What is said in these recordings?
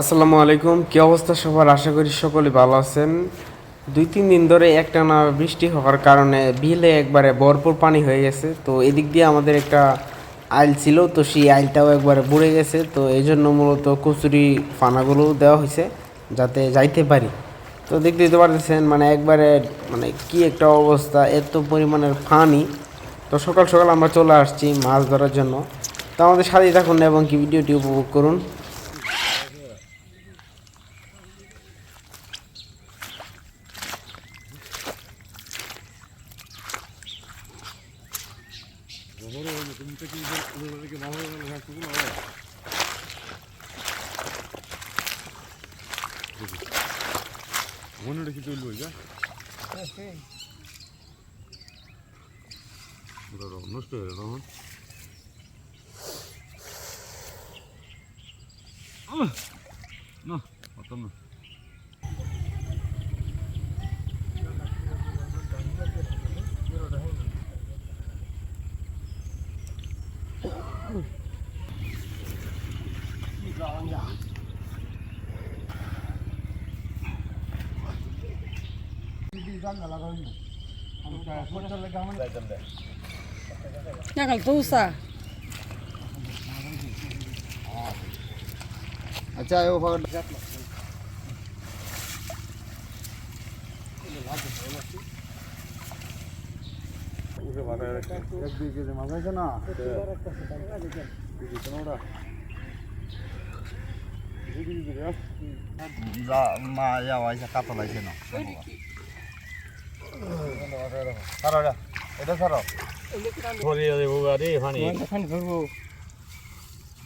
আসসালামু আলাইকুম, কি অবস্থা সবার? আশা করি সকলে ভালো আছেন। 2-3 দিন ধরে একটানা বৃষ্টি হওয়ার কারণে বিলে একবারে ভরপুর পানি হয়ে গেছে। তো এদিক দিয়ে আমাদের একটা আইল ছিল, তো সেই আইলটাও একবারে বুড়ে গেছে। তো এই জন্য মূলত কচুরি ফানাগুলো দেওয়া হয়েছে যাতে যাইতে পারি। তো দেখতে দিতে পারতেছেন মানে একবারে মানে কি একটা অবস্থা, এত পরিমাণের পানি। তো সকাল সকাল আমরা চলে আসছি মাছ ধরার জন্য। তো আমাদের সাথেই থাকুন এবং কি ভিডিওটি উপভোগ করুন। মনে রেখে চলবো যা নষ্ট হয়ে গেল না অত না Jangan dosa. अच्छा है वो पकड़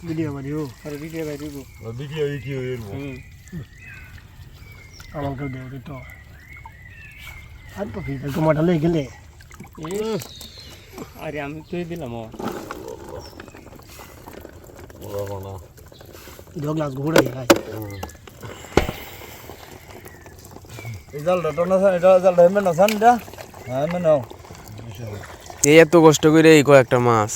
Video video, kalau video video. video video Awal kau deh itu. Apa video kau modal lagi le? Ari আমি তুই দিলাম ও ওরা দো গ্লাস ঘুরে যায় এই জালটা তো না এটা জালটা হেমে না সান এটা হ্যাঁ হেমে নাও এই এত কষ্ট করে এই কয়েকটা মাছ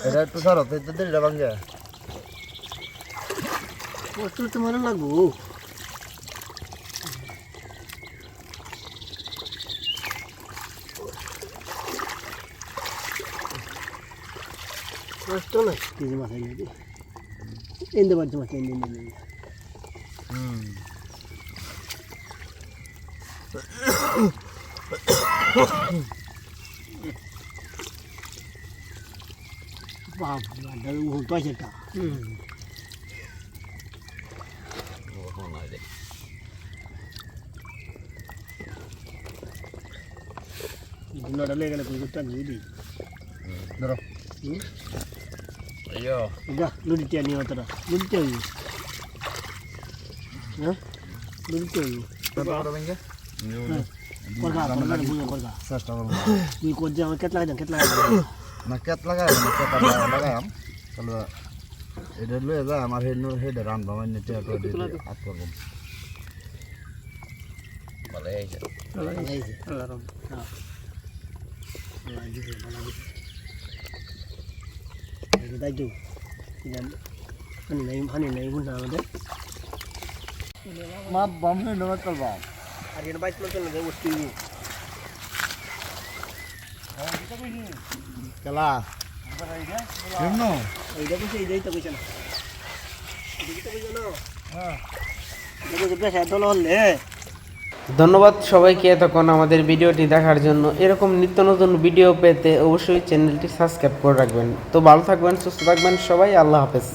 এটা একটু সারো তো এটা ভাঙে কষ্ট তো মনে লাগবো কষ্ট না কিছু মাছ আইলে এন্ড বাজে মাছ এন্ড বাপ রে ও তো সেটা দিনটা লেগে গেলে কইটা নিয়ে দি ধরো আইয়ো যা লুডিটা নিয়ে তোরা লুডিটা হই হ্যাঁ লুডিটা হই তারপর ভাঙে করগা বুঝো করগা চেষ্টা করব তুই কোন যে আমার কেটলা না কেট লাগাই না কেট লাগাইম তাহলে এটা লয়ে যা আমার হেড রান বামাই নিতে তো আট করব ভালো হইছে আল্লাহ রহম হ্যাঁ আল্লাহ দিবে ভালো দিবে এই দাইজু জান হানি নাই বুঝা আমাদের মা বামনে নমত করবা আর এর বাইক মত না বসতি কেলা কেমনো এইটা কইছে এইটাই তো কইছে না এইটা তো কইছে না হ্যাঁ এটা তো পেশা দল হলে ধন্যবাদ সবাইকে এতক্ষণ আমাদের ভিডিওটি দেখার জন্য। এরকম নিত্য নতুন ভিডিও পেতে অবশ্যই চ্যানেলটি সাবস্ক্রাইব করে রাখবেন। তো ভালো থাকবেন, সুস্থ থাকবেন সবাই। আল্লাহ হাফেজ।